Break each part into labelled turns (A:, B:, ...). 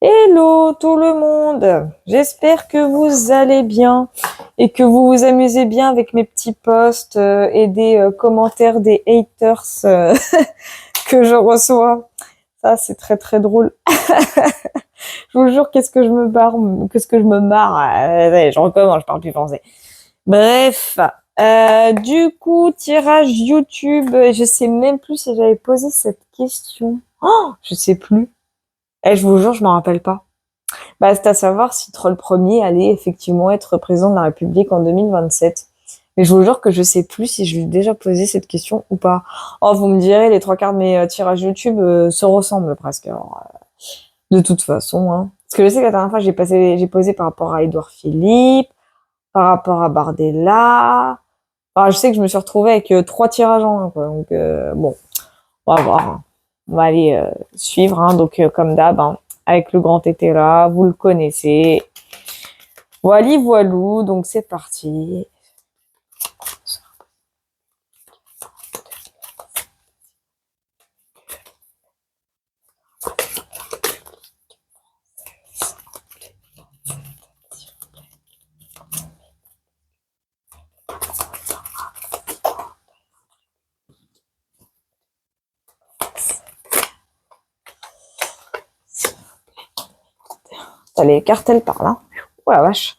A: Hello tout le monde, j'espère que vous allez bien et que vous vous amusez bien avec mes petits posts et des commentaires des haters que je reçois. Ça c'est très très drôle. Je vous jure qu'est-ce que je me barre, qu'est-ce que je me marre. Je recommence, je parle plus français. Bref, du coup tirage YouTube, je sais même plus si j'avais posé cette question. Oh, je sais plus. Je vous jure, je m'en rappelle pas. Bah, c'est à savoir si Troll Premier allait effectivement être président de la République en 2027. Mais je vous jure que je sais plus si je lui ai déjà posé cette question ou pas. Oh, vous me direz, les trois quarts de mes tirages YouTube se ressemblent presque. Alors, de toute façon, hein. Parce que je sais que la dernière fois, j'ai posé par rapport à Édouard Philippe, par rapport à Bardella. Enfin, je sais que je me suis retrouvée avec trois tirages en un, quoi. Donc, bon, on va voir, hein. On va aller suivre, hein. Donc, comme d'hab, hein, avec le grand tété là, vous le connaissez. Voili voilou, donc c'est parti. T'as les cartels par là. Oh la vache.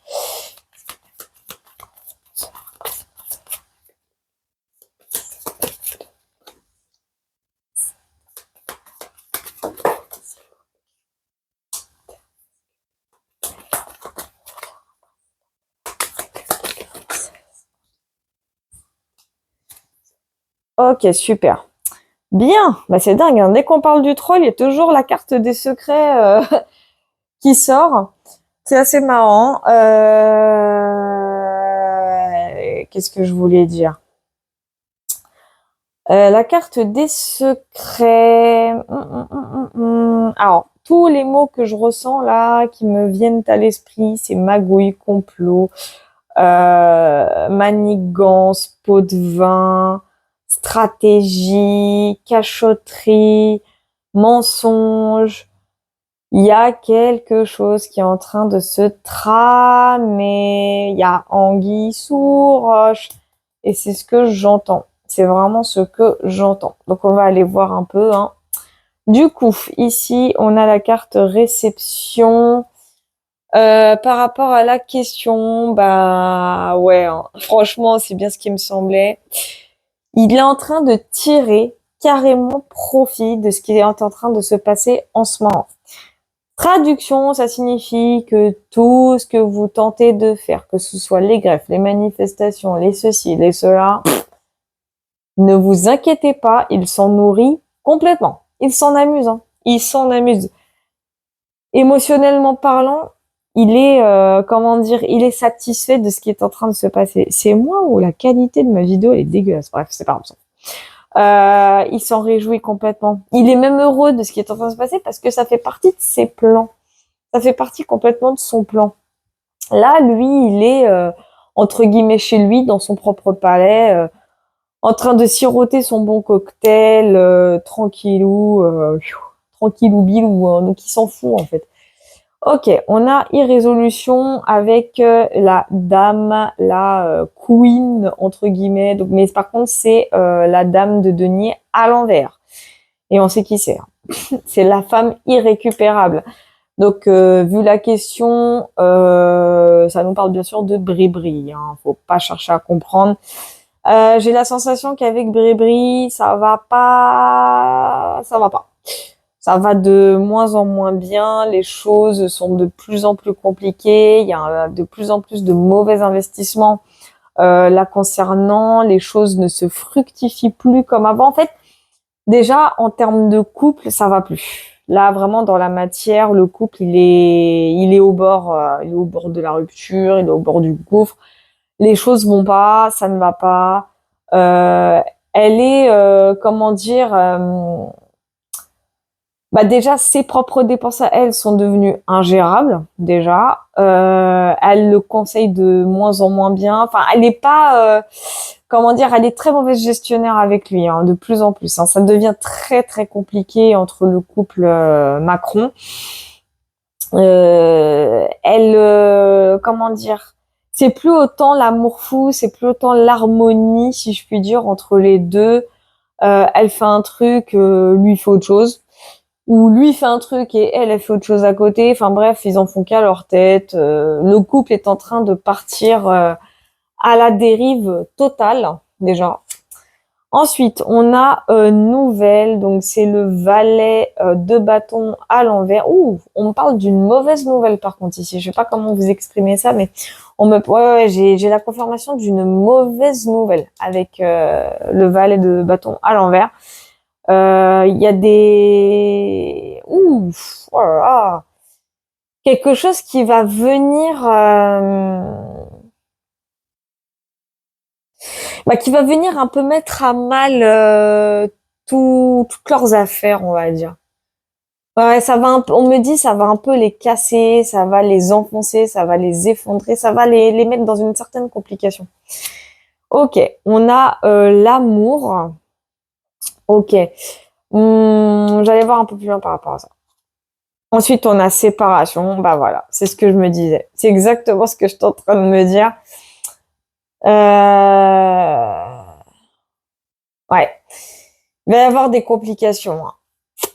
A: Ok, super. Bien, bah c'est dingue, hein. Dès qu'on parle du troll, il y a toujours la carte des secrets qui sort. C'est assez marrant. Qu'est-ce que je voulais dire? La carte des secrets. Alors, tous les mots que je ressens là, qui me viennent à l'esprit, c'est magouille, complot, manigance, pot de vin, stratégie, cachotterie, mensonge. Il y a quelque chose qui est en train de se tramer. Il y a anguille sous roche. Et c'est ce que j'entends. C'est vraiment ce que j'entends. Donc on va aller voir un peu, hein. Du coup, ici, on a la carte réception. Par rapport à la question, bah ouais, hein, franchement, c'est bien ce qui me semblait. Il est en train de tirer carrément profit de ce qui est en train de se passer en ce moment. Traduction, ça signifie que tout ce que vous tentez de faire, que ce soit les greffes, les manifestations, les ceci, les cela, ne vous inquiétez pas, il s'en nourrit complètement. Il s'en amuse, hein. Il s'en amuse. Émotionnellement parlant, il est, comment dire, il est satisfait de ce qui est en train de se passer. C'est moi ou la qualité de ma vidéo elle est dégueulasse. Bref, c'est pas grave. Il s'en réjouit complètement. Il est même heureux de ce qui est en train de se passer parce que ça fait partie de ses plans. Ça fait partie complètement de son plan. Là, lui, il est, entre guillemets, chez lui, dans son propre palais, en train de siroter son bon cocktail, tranquillou, tranquillou bilou, hein, donc il s'en fout en fait. Ok, on a irrésolution avec la dame, la queen entre guillemets. Donc, mais par contre, c'est la dame de denier à l'envers. Et on sait qui c'est, hein. C'est la femme irrécupérable. Donc, vu la question, ça nous parle bien sûr de Bribri, hein. Faut pas chercher à comprendre. J'ai la sensation qu'avec Bribri, ça va pas. Ça va de moins en moins bien. Les choses sont de plus en plus compliquées. Il y a de plus en plus de mauvais investissements là concernant. Les choses ne se fructifient plus comme avant. En fait, déjà en termes de couple, ça va plus. Là, vraiment dans la matière, le couple, il est au bord de la rupture, il est au bord du gouffre. Les choses vont pas, ça ne va pas. Elle est, comment dire, bah déjà ses propres dépenses à elle sont devenues ingérables déjà. Elle le conseille de moins en moins bien. Enfin, elle n'est pas, comment dire, elle est très mauvaise gestionnaire avec lui, hein, de plus en plus, hein. Ça devient très très compliqué entre le couple Macron. Comment dire, c'est plus autant l'amour fou, c'est plus autant l'harmonie, si je puis dire, entre les deux. Elle fait un truc, lui fait autre chose, ou lui fait un truc et elle fait autre chose à côté. Enfin bref, ils en font qu'à leur tête. Le couple est en train de partir à la dérive totale déjà. Ensuite, on a nouvelle, donc c'est le valet de bâton à l'envers. Ouh, on me parle d'une mauvaise nouvelle par contre ici. Je sais pas comment vous exprimer ça, mais ouais, j'ai la confirmation d'une mauvaise nouvelle avec le valet de bâton à l'envers. Il y a des, ouh, oh là là. Quelque chose qui va venir. Qui va venir un peu mettre à mal toutes leurs affaires, on va dire. Ouais, ça va un peu, on me dit ça va un peu les casser, ça va les enfoncer, ça va les effondrer, ça va les mettre dans une certaine complication. Ok, on a l'amour. Ok, j'allais voir un peu plus loin par rapport à ça. Ensuite, on a séparation. Bah voilà, c'est ce que je me disais. C'est exactement ce que je suis en train de me dire. Ouais, il va y avoir des complications. Hein.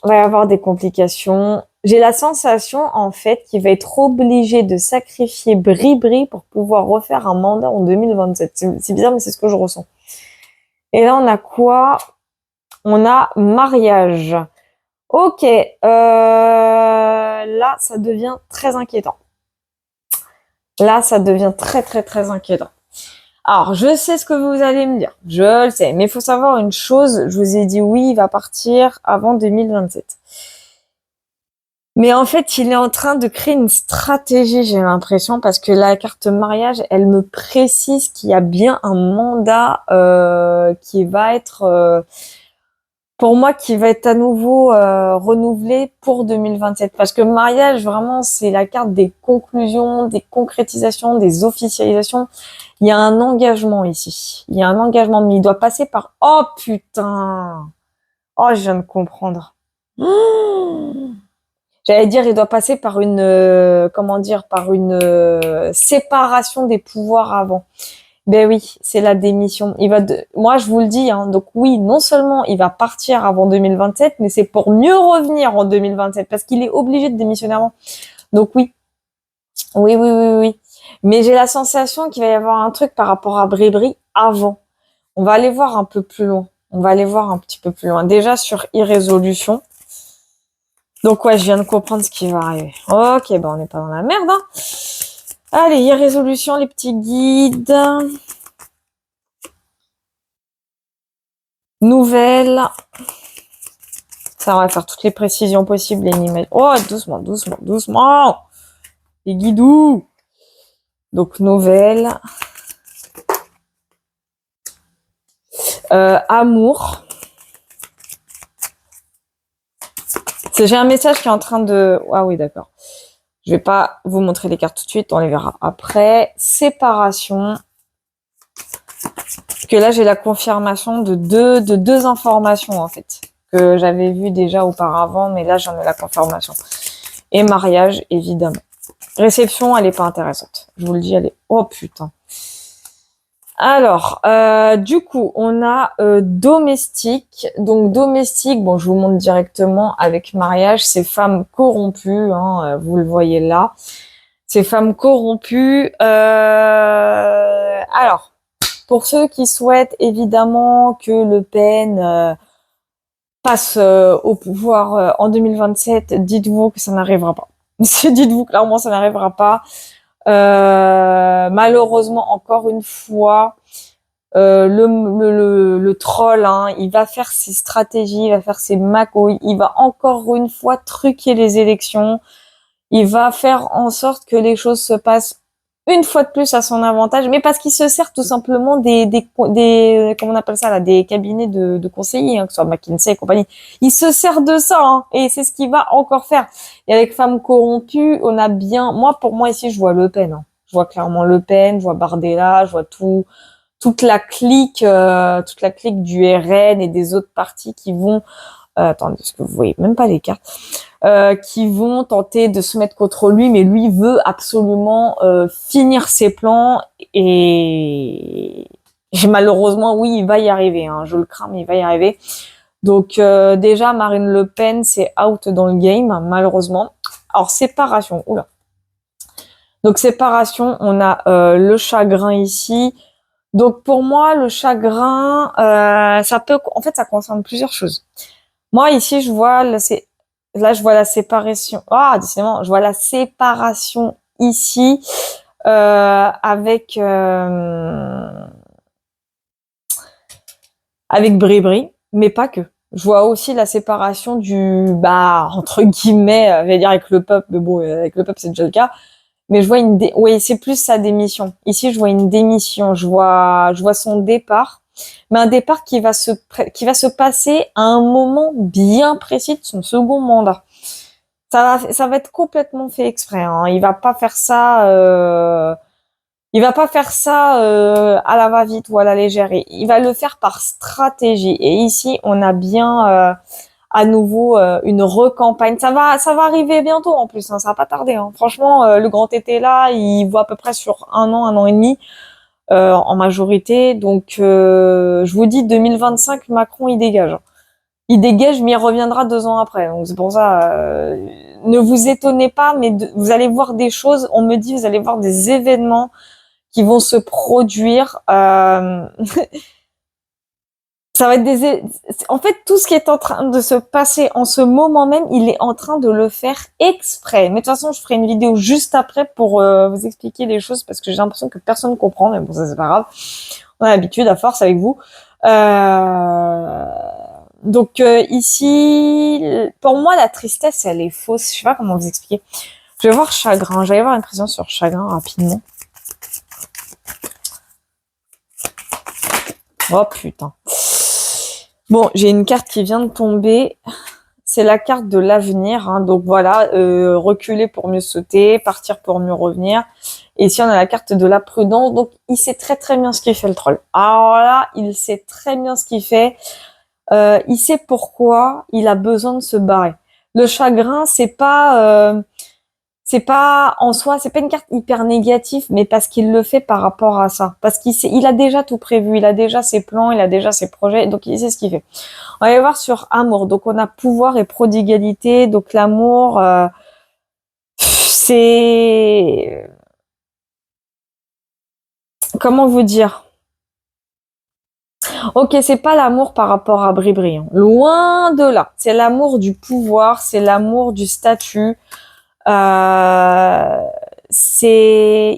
A: Il va y avoir des complications. J'ai la sensation, en fait, qu'il va être obligé de sacrifier Bri-Bri pour pouvoir refaire un mandat en 2027. C'est bizarre, mais c'est ce que je ressens. Et là, on a quoi? On a mariage. Ok, là, ça devient très inquiétant. Là, ça devient très, très, très inquiétant. Alors, je sais ce que vous allez me dire. Je le sais. Mais il faut savoir une chose. Je vous ai dit oui, il va partir avant 2027. Mais en fait, il est en train de créer une stratégie, j'ai l'impression, parce que la carte mariage, elle me précise qu'il y a bien un mandat qui va être, pour moi, qui va être à nouveau renouvelé pour 2027. Parce que mariage, vraiment, c'est la carte des conclusions, des concrétisations, des officialisations. Il y a un engagement ici. Il y a un engagement, mais il doit passer par... Oh putain! Oh, je viens de comprendre. J'allais dire, il doit passer par une, comment dire, par une séparation des pouvoirs avant. Ben oui, c'est la démission. Moi, je vous le dis, hein, donc oui, non seulement il va partir avant 2027, mais c'est pour mieux revenir en 2027, parce qu'il est obligé de démissionner avant. Donc oui, oui, oui, oui, oui. Mais j'ai la sensation qu'il va y avoir un truc par rapport à Brébry avant. On va aller voir un peu plus loin. On va aller voir un petit peu plus loin. Déjà sur Irrésolution. Donc ouais, je viens de comprendre ce qui va arriver. Ok, ben on n'est pas dans la merde. Hein. Allez, Irrésolution, les petits guides. Nouvelle. Ça, on va faire toutes les précisions possibles. Oh, doucement, doucement, doucement. Les guidous. Donc, nouvelle. Amour. J'ai un message qui est en train de... Ah oui, d'accord. Je vais pas vous montrer les cartes tout de suite. On les verra après. Séparation. Que là, j'ai la confirmation de deux informations, en fait. Que j'avais vu déjà auparavant, mais là, j'en ai la confirmation. Et mariage, évidemment. Réception, elle est pas intéressante. Je vous le dis, elle est... Oh, putain. Alors, du coup, on a domestique. Donc, domestique, bon, je vous montre directement avec mariage, c'est femmes corrompues, hein, vous le voyez là. Ces femmes corrompues. Alors, pour ceux qui souhaitent évidemment que Le Pen passe au pouvoir en 2027, dites-vous que ça n'arrivera pas. Dites-vous clairement, ça n'arrivera pas. Malheureusement, encore une fois, le troll, hein, il va faire ses stratégies, il va faire ses magouilles, il va encore une fois truquer les élections, il va faire en sorte que les choses se passent une fois de plus à son avantage, mais parce qu'il se sert tout simplement des comment on appelle ça là, des cabinets de conseillers, hein, que ce soit McKinsey et compagnie. Il se sert de ça, hein, et c'est ce qu'il va encore faire. Et avec femmes corrompues, on a bien, pour moi ici, je vois Le Pen. Hein. Je vois clairement Le Pen, je vois Bardella, je vois toute la clique du RN et des autres partis qui vont attendez, parce que vous voyez même pas les cartes, qui vont tenter de se mettre contre lui, mais lui veut absolument finir ses plans et malheureusement, oui, il va y arriver. Hein, je le crains, mais il va y arriver. Donc déjà, Marine Le Pen, c'est out dans le game, malheureusement. Alors, séparation, oula. Donc, séparation, on a le chagrin ici. Donc, pour moi, le chagrin, ça peut... En fait, ça concerne plusieurs choses. Moi, ici, je vois... Là, je vois la séparation. Ah, décidément, je vois la séparation ici avec Bribri, mais pas que. Je vois aussi la séparation entre guillemets, je vais dire avec le peuple, mais bon, avec le peuple, c'est déjà le cas. Mais je vois oui, c'est plus sa démission. Ici, je vois une démission. Je vois son départ. Mais un départ qui va se passer à un moment bien précis de son second mandat. Ça va être complètement fait exprès, hein. Il va pas faire ça, à la va-vite ou à la légère. Il va le faire par stratégie. Et ici, on a bien, à nouveau une recampagne. Ça va arriver bientôt en plus, hein, ça va pas tarder. Hein. Franchement, le grand été là, il voit à peu près sur un an et demi en majorité. Donc, je vous dis 2025, Macron il dégage. Il dégage, mais il reviendra 2 ans après. Donc c'est pour ça, ne vous étonnez pas, mais vous allez voir des choses. On me dit, vous allez voir des événements qui vont se produire. Ça va être en fait, tout ce qui est en train de se passer en ce moment même, il est en train de le faire exprès. Mais de toute façon, je ferai une vidéo juste après pour vous expliquer les choses parce que j'ai l'impression que personne ne comprend. Mais bon, ça c'est pas grave. On a l'habitude à force avec vous. Donc ici, pour moi, la tristesse, elle est fausse. Je sais pas comment vous expliquer. Je vais voir chagrin. J'allais voir une précision sur chagrin rapidement. Oh putain. Bon, j'ai une carte qui vient de tomber. C'est la carte de l'avenir. Hein. Donc voilà, reculer pour mieux sauter, partir pour mieux revenir. Et ici, on a la carte de la prudence. Donc, il sait très très bien ce qu'il fait, le troll. Alors là, il sait très bien ce qu'il fait. Il sait pourquoi il a besoin de se barrer. Le chagrin, c'est pas en soi, c'est pas une carte hyper négative, mais parce qu'il le fait par rapport à ça. Parce il a déjà tout prévu, il a déjà ses plans, il a déjà ses projets, donc il sait ce qu'il fait. On va aller voir sur amour. Donc on a pouvoir et prodigalité. Donc l'amour, c'est... Comment vous dire? Ok, c'est pas l'amour par rapport à Bribri. Hein. Loin de là. C'est l'amour du pouvoir, c'est l'amour du statut. Il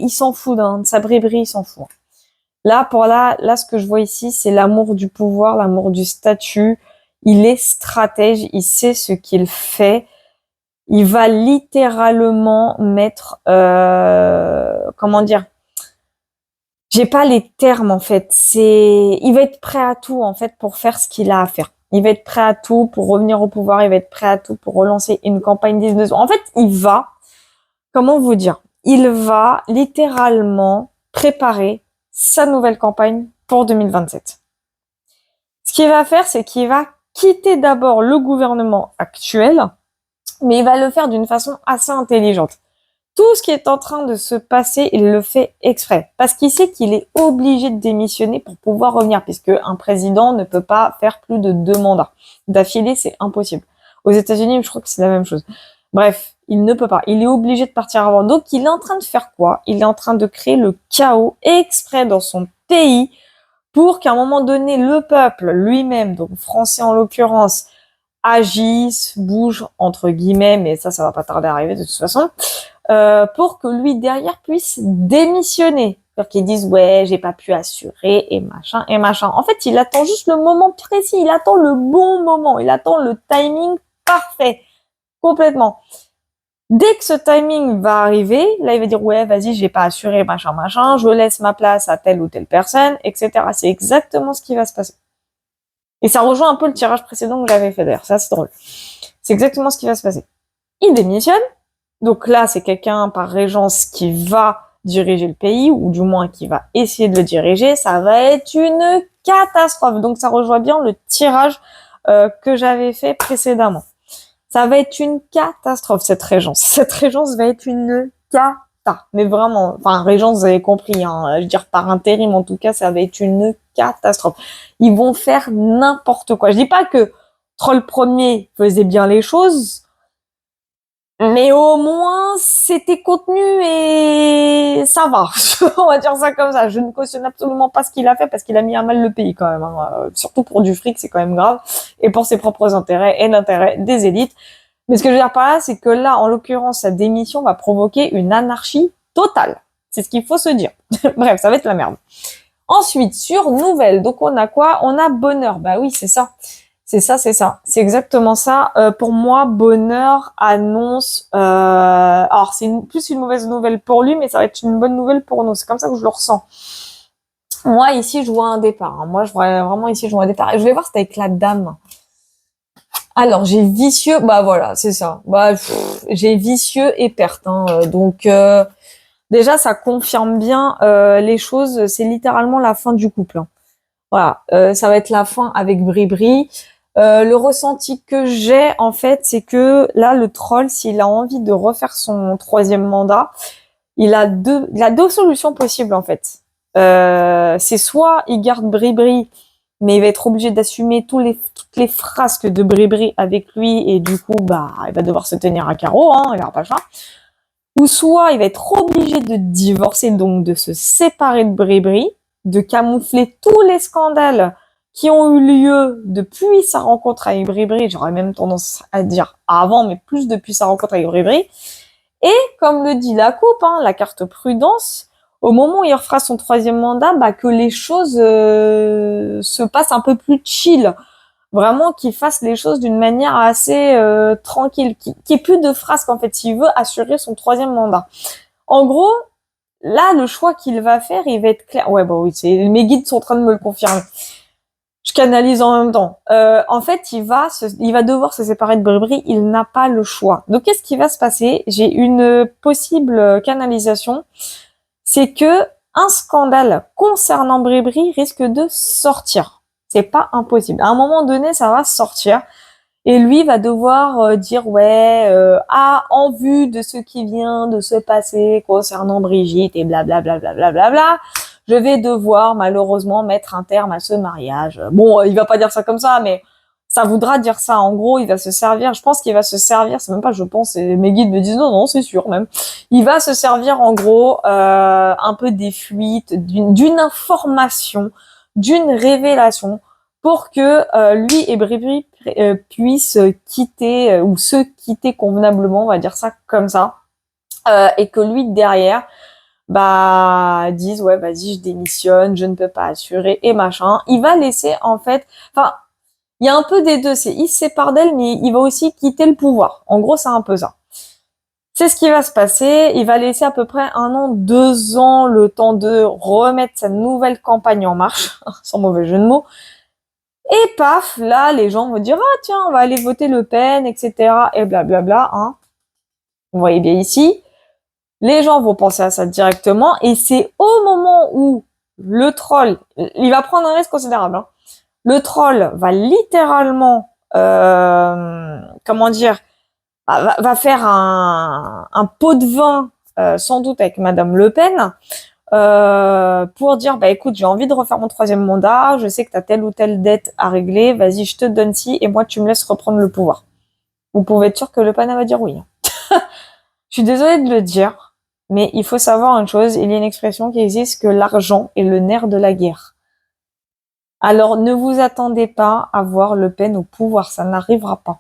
A: s'en fout de sa Bribri, il s'en fout. Là, ce que je vois ici, c'est l'amour du pouvoir, l'amour du statut. Il est stratège, il sait ce qu'il fait. Il va littéralement mettre, comment dire? J'ai pas les termes en fait. Il va être prêt à tout en fait pour faire ce qu'il a à faire. Il va être prêt à tout pour revenir au pouvoir. Il va être prêt à tout pour relancer une campagne 19. En fait, comment vous dire? Il va littéralement préparer sa nouvelle campagne pour 2027. Ce qu'il va faire, c'est qu'il va quitter d'abord le gouvernement actuel, mais il va le faire d'une façon assez intelligente. Tout ce qui est en train de se passer, il le fait exprès. Parce qu'il sait qu'il est obligé de démissionner pour pouvoir revenir, puisque un président ne peut pas faire plus de 2 mandats. D'affilée, c'est impossible. Aux États-Unis, je crois que c'est la même chose. Bref, il ne peut pas. Il est obligé de partir avant. Donc, il est en train de faire quoi? Il est en train de créer le chaos exprès dans son pays pour qu'à un moment donné, le peuple lui-même, donc français en l'occurrence, agisse, bouge, entre guillemets, mais ça va pas tarder à arriver de toute façon, pour que lui, derrière, puisse démissionner. C'est-à-dire qu'ils disent, ouais, j'ai pas pu assurer, et machin, et machin. En fait, il attend juste le moment précis, il attend le bon moment, il attend le timing parfait, complètement. Dès que ce timing va arriver, là, il va dire, ouais, vas-y, j'ai pas assuré, machin, machin, je laisse ma place à telle ou telle personne, etc. C'est exactement ce qui va se passer. Et ça rejoint un peu le tirage précédent que j'avais fait d'ailleurs. Ça, c'est drôle. C'est exactement ce qui va se passer. Il démissionne. Donc là, c'est quelqu'un par régence qui va diriger le pays, ou du moins qui va essayer de le diriger. Ça va être une catastrophe. Donc ça rejoint bien le tirage que j'avais fait précédemment. Ça va être une catastrophe, cette régence. Cette régence va être une cata. Mais vraiment, enfin, régence, vous avez compris, hein, je veux dire, par intérim, en tout cas, ça va être une catastrophe. Ils vont faire n'importe quoi. Je dis pas que Troll premier faisait bien les choses, mais au moins, c'était contenu et ça va. On va dire ça comme ça. Je ne cautionne absolument pas ce qu'il a fait parce qu'il a mis à mal le pays quand même. Hein. Surtout pour du fric, c'est quand même grave. Et pour ses propres intérêts et l'intérêt des élites. Mais ce que je veux dire par là, c'est que là, en l'occurrence, sa démission va provoquer une anarchie totale. C'est ce qu'il faut se dire. Bref, ça va être la merde. Ensuite, sur nouvelles, donc on a quoi? On a bonheur. Bah oui, c'est ça. C'est ça, c'est ça. C'est exactement ça. Pour moi, bonheur annonce... alors, c'est plus une mauvaise nouvelle pour lui, mais ça va être une bonne nouvelle pour nous. C'est comme ça que je le ressens. Moi, ici, je vois un départ. Hein. Moi, je vois vraiment ici, je vois un départ. Et je vais voir, c'était avec la dame. Alors, j'ai vicieux... Bah voilà, c'est ça. Bah, j'ai vicieux et perte. Hein. Donc... déjà, ça confirme bien les choses. C'est littéralement la fin du couple. Hein. Voilà, ça va être la fin avec Bribri. Le ressenti que j'ai, en fait, c'est que là, le troll, s'il a envie de refaire son troisième mandat, il a deux solutions possibles, en fait. C'est soit il garde Bribri, mais il va être obligé d'assumer toutes les frasques de Bribri avec lui, et du coup, bah, il va devoir se tenir à carreau, hein, il n'aura pas le choix. Ou soit il va être obligé de divorcer, donc de se séparer de Bribri, de camoufler tous les scandales qui ont eu lieu depuis sa rencontre avec Bribri, j'aurais même tendance à dire avant, mais plus depuis sa rencontre avec Bribri. Et comme le dit la coupe, hein, la carte prudence, au moment où il refera son troisième mandat, bah, que les choses se passent un peu plus chill. Vraiment qu'il fasse les choses d'une manière assez tranquille, qu'il n'y ait plus de frasques en fait, s'il veut assurer son troisième mandat. En gros, là, le choix qu'il va faire, il va être clair. Ouais, bah oui, mes guides sont en train de me le confirmer. Je canalise en même temps. En fait, il va devoir se séparer de Bribri, il n'a pas le choix. Donc, qu'est-ce qui va se passer? J'ai une possible canalisation. C'est que un scandale concernant Bribri risque de sortir. C'est pas impossible. À un moment donné, ça va sortir. Et lui va devoir dire ouais, en vue de ce qui vient de se passer concernant Brigitte et blablabla, je vais devoir malheureusement mettre un terme à ce mariage. Bon, il va pas dire ça comme ça, mais ça voudra dire ça. En gros, il va se servir. Je pense qu'il va se servir. C'est même pas, je pense. Et mes guides me disent non, c'est sûr même. Il va se servir en gros un peu des fuites, d'une information, d'une révélation pour que lui et Bribri puissent quitter ou se quitter convenablement, on va dire ça comme ça, et que lui derrière bah dise ouais vas-y je démissionne, je ne peux pas assurer et machin. Il va laisser en fait, enfin il y a un peu des deux, il se sépare d'elle mais il va aussi quitter le pouvoir. En gros c'est un peu ça. C'est ce qui va se passer. Il va laisser à peu près 1 an, 2 ans le temps de remettre sa nouvelle campagne en marche, sans mauvais jeu de mots. Et paf, là, les gens vont dire, ah tiens, on va aller voter Le Pen, etc. Et blablabla, hein. Vous voyez bien ici. Les gens vont penser à ça directement. Et c'est au moment où le troll, il va prendre un risque considérable. Hein. Le troll va littéralement, comment dire, va faire un pot de vin, sans doute avec Madame Le Pen, pour dire bah écoute j'ai envie de refaire mon troisième mandat, je sais que tu as telle ou telle dette à régler, vas-y je te donne ci et moi tu me laisses reprendre le pouvoir. Vous pouvez être sûr que Le Pen va dire oui. Je suis désolée de le dire, mais il faut savoir une chose, il y a une expression qui existe que l'argent est le nerf de la guerre. Alors ne vous attendez pas à voir Le Pen au pouvoir, ça n'arrivera pas.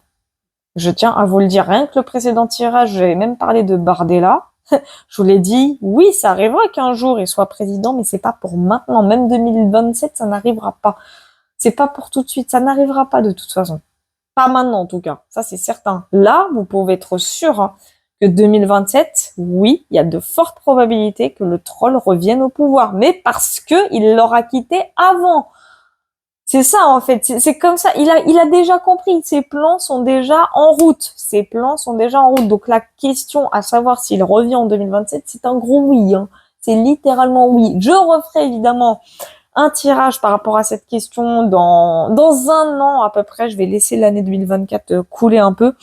A: Je tiens à vous le dire, rien que le précédent tirage, j'avais même parlé de Bardella. Je vous l'ai dit, oui, ça arrivera qu'un jour il soit président, mais c'est pas pour maintenant. Même 2027, ça n'arrivera pas. C'est pas pour tout de suite, ça n'arrivera pas de toute façon. Pas maintenant en tout cas, ça c'est certain. Là, vous pouvez être sûr hein, que 2027, oui, il y a de fortes probabilités que le troll revienne au pouvoir, mais parce que il l'aura quitté avant. C'est ça en fait, c'est comme ça. Il a déjà compris. Ses plans sont déjà en route. Ses plans sont déjà en route. Donc la question à savoir s'il revient en 2027, c'est un gros oui. Hein. C'est littéralement oui. Je referai évidemment un tirage par rapport à cette question dans un an à peu près. Je vais laisser l'année 2024 couler un peu.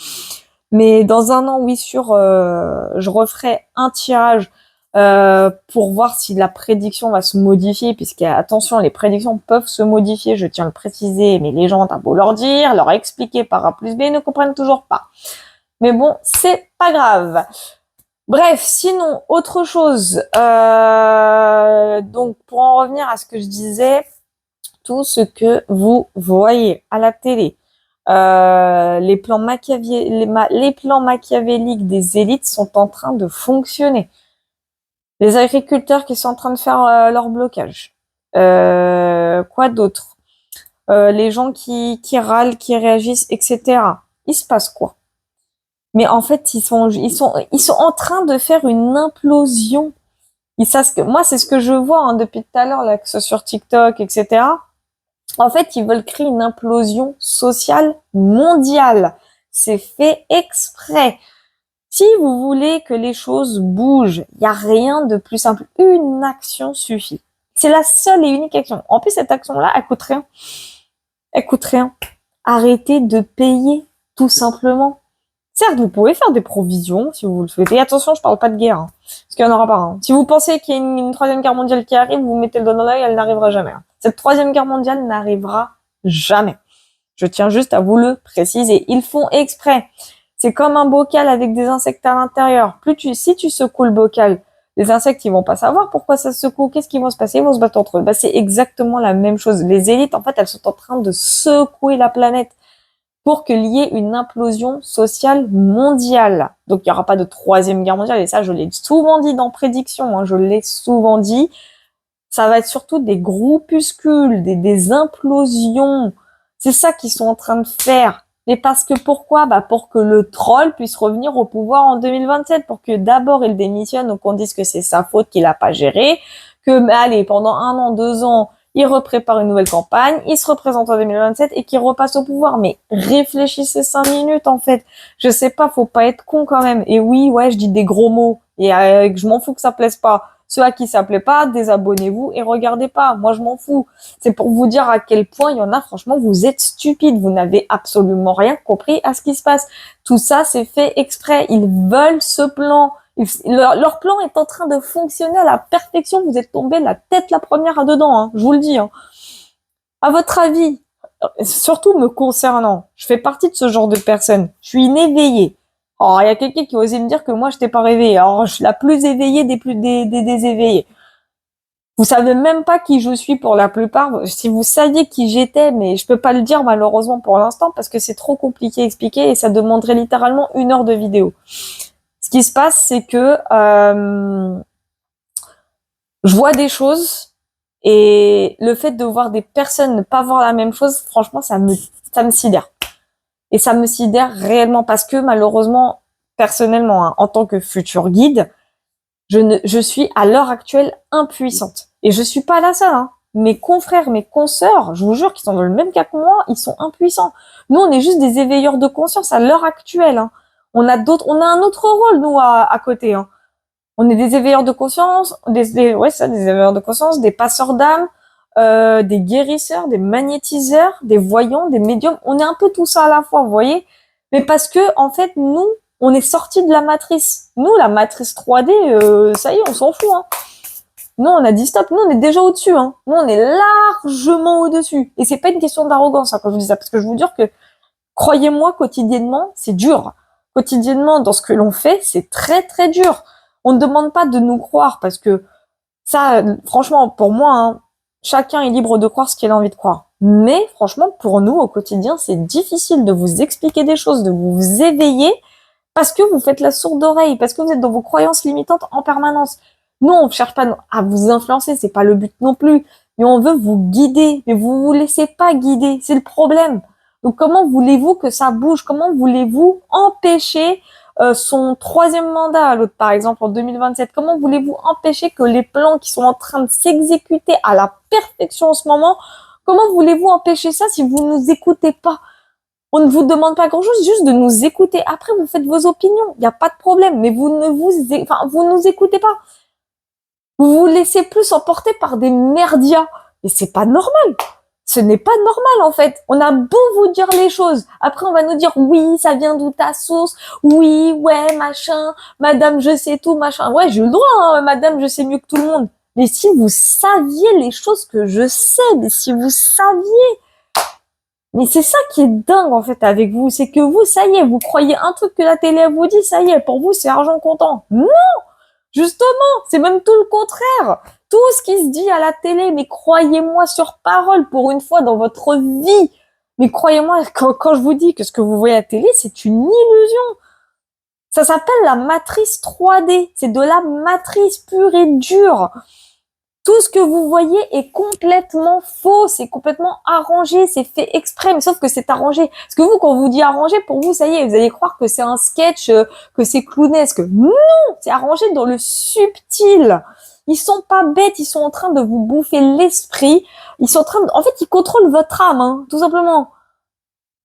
A: Mais dans un an, oui, je referai un tirage pour voir si la prédiction va se modifier, attention, les prédictions peuvent se modifier, je tiens à le préciser, mais les gens, t'as beau leur dire, leur expliquer par A plus B, ils ne comprennent toujours pas. Mais bon, c'est pas grave. Bref, sinon, autre chose. Donc, pour en revenir à ce que je disais, tout ce que vous voyez à la télé, les plans machiavéliques des élites sont en train de fonctionner. Les agriculteurs qui sont en train de faire leur blocage. Quoi d'autre? Les gens qui râlent, qui réagissent, etc. Il se passe quoi? Mais en fait, ils sont en train de faire une implosion. Moi, c'est ce que je vois depuis tout à l'heure, là, que ce soit sur TikTok, etc. En fait, ils veulent créer une implosion sociale mondiale. C'est fait exprès. Si vous voulez que les choses bougent, il n'y a rien de plus simple. Une action suffit. C'est la seule et unique action. En plus, cette action-là, elle coûte rien. Elle coûte rien. Arrêtez de payer, tout simplement. Certes, vous pouvez faire des provisions si vous le souhaitez. Attention, je parle pas de guerre, hein, parce qu'il n'y en aura pas. Hein. Si vous pensez qu'il y a une troisième guerre mondiale qui arrive, vous mettez le doigt dans l'œil, elle n'arrivera jamais. Hein. Cette troisième guerre mondiale n'arrivera jamais. Je tiens juste à vous le préciser. Ils font exprès. C'est comme un bocal avec des insectes à l'intérieur. Si tu secoues le bocal, les insectes, ils vont pas savoir pourquoi ça se secoue. Qu'est-ce qui va se passer? Ils vont se battre entre eux. C'est exactement la même chose. Les élites, en fait, elles sont en train de secouer la planète pour qu'il y ait une implosion sociale mondiale. Donc, il n'y aura pas de troisième guerre mondiale. Et ça, je l'ai souvent dit dans Prédiction. Hein, je l'ai souvent dit. Ça va être surtout des groupuscules, des implosions. C'est ça qu'ils sont en train de faire. Mais parce que pourquoi? Pour que le troll puisse revenir au pouvoir en 2027, pour que d'abord il démissionne, donc on dise que c'est sa faute qu'il n'a pas géré, allez, pendant 1 an, 2 ans, il reprépare une nouvelle campagne, il se représente en 2027 et qu'il repasse au pouvoir. Mais réfléchissez 5 minutes, en fait. Je sais pas, faut pas être con quand même. Et oui, ouais, je dis des gros mots. Et je m'en fous que ça plaise pas. Ceux à qui ça plaît pas, désabonnez-vous et regardez pas. Moi, je m'en fous. C'est pour vous dire à quel point il y en a, franchement, vous êtes stupides. Vous n'avez absolument rien compris à ce qui se passe. Tout ça, c'est fait exprès. Ils veulent ce plan. Leur plan est en train de fonctionner à la perfection. Vous êtes tombés la tête la première dedans, hein, je vous le dis. Hein. À votre avis, surtout me concernant, je fais partie de ce genre de personne. Je suis une éveillée. Alors, il y a quelqu'un qui osait me dire que moi, je n'étais pas réveillée. Alors, je suis la plus éveillée des éveillés. Vous savez même pas qui je suis pour la plupart. Si vous saviez qui j'étais, mais je peux pas le dire malheureusement pour l'instant parce que c'est trop compliqué à expliquer et ça demanderait littéralement 1 heure de vidéo. Ce qui se passe, c'est que je vois des choses et le fait de voir des personnes ne pas voir la même chose, franchement, ça me sidère. Et ça me sidère réellement parce que malheureusement, personnellement, hein, en tant que futur guide, je suis à l'heure actuelle impuissante. Et je suis pas la seule. Hein. Mes confrères, mes consoeurs, je vous jure qu'ils sont dans le même cas que moi, ils sont impuissants. Nous, on est juste des éveilleurs de conscience à l'heure actuelle. Hein. On a un autre rôle, nous, à côté. Hein. On est des éveilleurs de conscience, des éveilleurs de conscience, des passeurs d'âme, des guérisseurs, des magnétiseurs, des voyants, des médiums. On est un peu tout ça à la fois, vous voyez. Mais parce que, en fait, nous, on est sortis de la matrice. Nous, la matrice 3D, ça y est, on s'en fout. Hein. Nous, on a dit stop. Nous, on est déjà au-dessus. Hein. Nous, on est largement au-dessus. Et c'est pas une question d'arrogance hein, quand je vous dis ça, parce que je vous dis que, croyez-moi, quotidiennement, c'est dur. Quotidiennement, dans ce que l'on fait, c'est très très dur. On ne demande pas de nous croire parce que ça, franchement, pour moi, hein, chacun est libre de croire ce qu'il a envie de croire. Mais franchement, pour nous, au quotidien, c'est difficile de vous expliquer des choses, de vous éveiller parce que vous faites la sourde oreille, parce que vous êtes dans vos croyances limitantes en permanence. Nous, on ne cherche pas à vous influencer, c'est pas le but non plus. Mais on veut vous guider, mais vous vous laissez pas guider, c'est le problème. Donc comment voulez-vous que ça bouge? Comment voulez-vous empêcher son 3e mandat à l'autre, par exemple, en 2027? Comment voulez-vous empêcher que les plans qui sont en train de s'exécuter à la perfection en ce moment, comment voulez-vous empêcher ça si vous ne nous écoutez pas? On ne vous demande pas grand-chose, juste de nous écouter. Après, vous faites vos opinions, il n'y a pas de problème, mais vous nous écoutez pas. Vous vous laissez plus emporter par des merdias Et c'est pas normal. Ce n'est pas normal, en fait. On a beau vous dire les choses. Après, on va nous dire, oui, ça vient d'où ta source? Oui, ouais, machin. Madame, je sais tout, machin. Ouais, j'ai le droit, hein, madame, je sais mieux que tout le monde. Mais si vous saviez les choses que je sais, mais si vous saviez, mais c'est ça qui est dingue, en fait, avec vous. C'est que vous, ça y est, vous croyez un truc que la télé vous dit, ça y est, pour vous, c'est argent comptant. Non! Justement, c'est même tout le contraire. Tout ce qui se dit à la télé, mais croyez-moi sur parole pour une fois dans votre vie. Mais croyez-moi, quand je vous dis que ce que vous voyez à la télé, c'est une illusion. Ça s'appelle la matrice 3D. C'est de la matrice pure et dure. Tout ce que vous voyez est complètement faux, c'est complètement arrangé, c'est fait exprès, mais sauf que c'est arrangé. Parce que vous, quand on vous dit arrangé, pour vous, ça y est, vous allez croire que c'est un sketch, que c'est clownesque. Non, c'est arrangé dans le subtil. Ils sont pas bêtes, ils sont en train de vous bouffer l'esprit. Ils sont en train en fait, ils contrôlent votre âme, hein, tout simplement.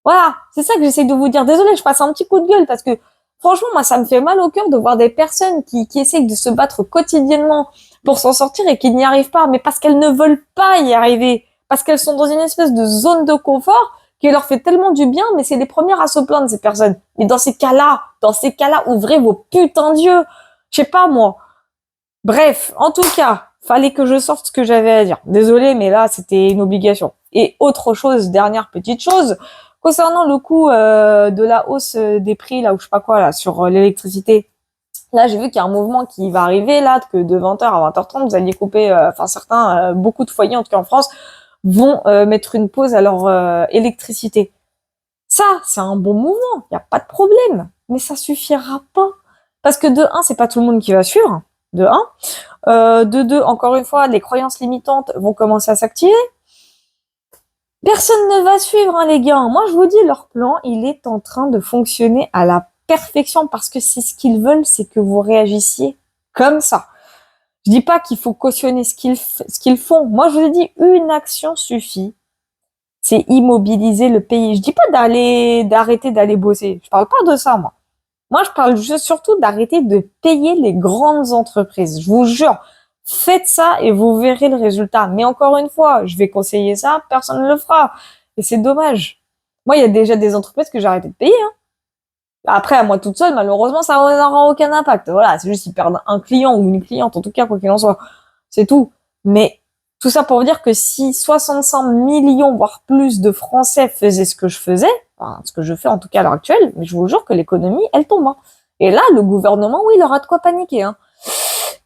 A: Voilà, c'est ça que j'essaie de vous dire. Désolée, je passe un petit coup de gueule parce que franchement, moi, ça me fait mal au cœur de voir des personnes qui essayent de se battre quotidiennement pour s'en sortir et qui n'y arrivent pas, mais parce qu'elles ne veulent pas y arriver, parce qu'elles sont dans une espèce de zone de confort qui leur fait tellement du bien, mais c'est les premières à se plaindre, ces personnes. Mais dans ces cas-là, ouvrez vos putains d'yeux. Je sais pas, moi. Bref, en tout cas, fallait que je sorte ce que j'avais à dire. Désolée, mais là, c'était une obligation. Et autre chose, dernière petite chose, concernant le coût de la hausse des prix, là, ou je sais pas quoi, là, sur l'électricité. Là, j'ai vu qu'il y a un mouvement qui va arriver, là, que de 20h à 20h30, vous alliez couper, certains, beaucoup de foyers, en tout cas en France, vont mettre une pause à leur électricité. Ça, c'est un bon mouvement, il n'y a pas de problème. Mais ça suffira pas. Parce que de un, c'est pas tout le monde qui va suivre, de un. De deux, encore une fois, les croyances limitantes vont commencer à s'activer. Personne ne va suivre, hein, les gars. Moi, je vous dis, leur plan, il est en train de fonctionner à la perfection parce que c'est ce qu'ils veulent, c'est que vous réagissiez comme ça. Je dis pas qu'il faut cautionner ce qu'ils font. Moi, je vous ai dit, une action suffit. C'est immobiliser le pays. Je dis pas d'arrêter d'aller bosser. Je parle pas de ça, moi. Moi, je parle juste surtout d'arrêter de payer les grandes entreprises. Je vous jure, faites ça et vous verrez le résultat. Mais encore une fois, je vais conseiller ça, personne ne le fera. Et c'est dommage. Moi, il y a déjà des entreprises que j'ai arrêté de payer, hein. Après, à moi toute seule, malheureusement, ça n'aura aucun impact. Voilà, c'est juste qu'ils perdent un client ou une cliente, en tout cas, quoi qu'il en soit. C'est tout. Mais tout ça pour dire que si 65 millions, voire plus de Français faisaient ce que je faisais, enfin, ce que je fais en tout cas à l'heure actuelle, mais je vous jure que l'économie, elle tombe, hein. Et là, le gouvernement, oui, il aura de quoi paniquer, hein.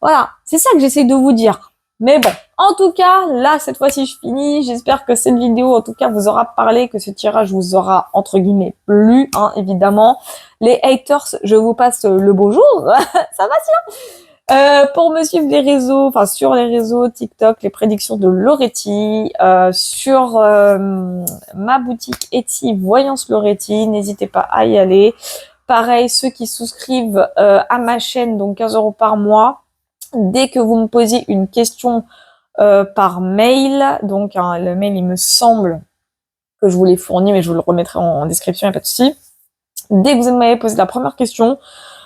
A: Voilà, c'est ça que j'essaie de vous dire. Mais bon, en tout cas, là, cette fois-ci, je finis. J'espère que cette vidéo, en tout cas, vous aura parlé, que ce tirage vous aura, entre guillemets, plu, hein, évidemment. Les haters, je vous passe le bonjour. Ça va, sinon? Pour me suivre les réseaux, enfin, sur les réseaux TikTok, les prédictions de Loretti, sur ma boutique Etsy, Voyance Loretti, n'hésitez pas à y aller. Pareil, ceux qui souscrivent à ma chaîne, donc 15 € par mois, dès que vous me posez une question par mail, donc hein, le mail, il me semble que je vous l'ai fourni, mais je vous le remettrai en description, il n'y a pas de souci. Dès que vous m'avez posé la première question,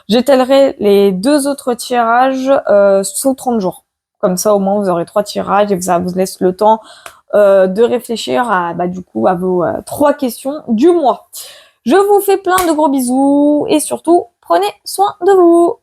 A: j'étalerai les 2 autres tirages sous 30 jours. Comme ça, au moins, vous aurez 3 tirages et ça vous laisse le temps de réfléchir à, du coup, à vos 3 questions du mois. Je vous fais plein de gros bisous et surtout, prenez soin de vous.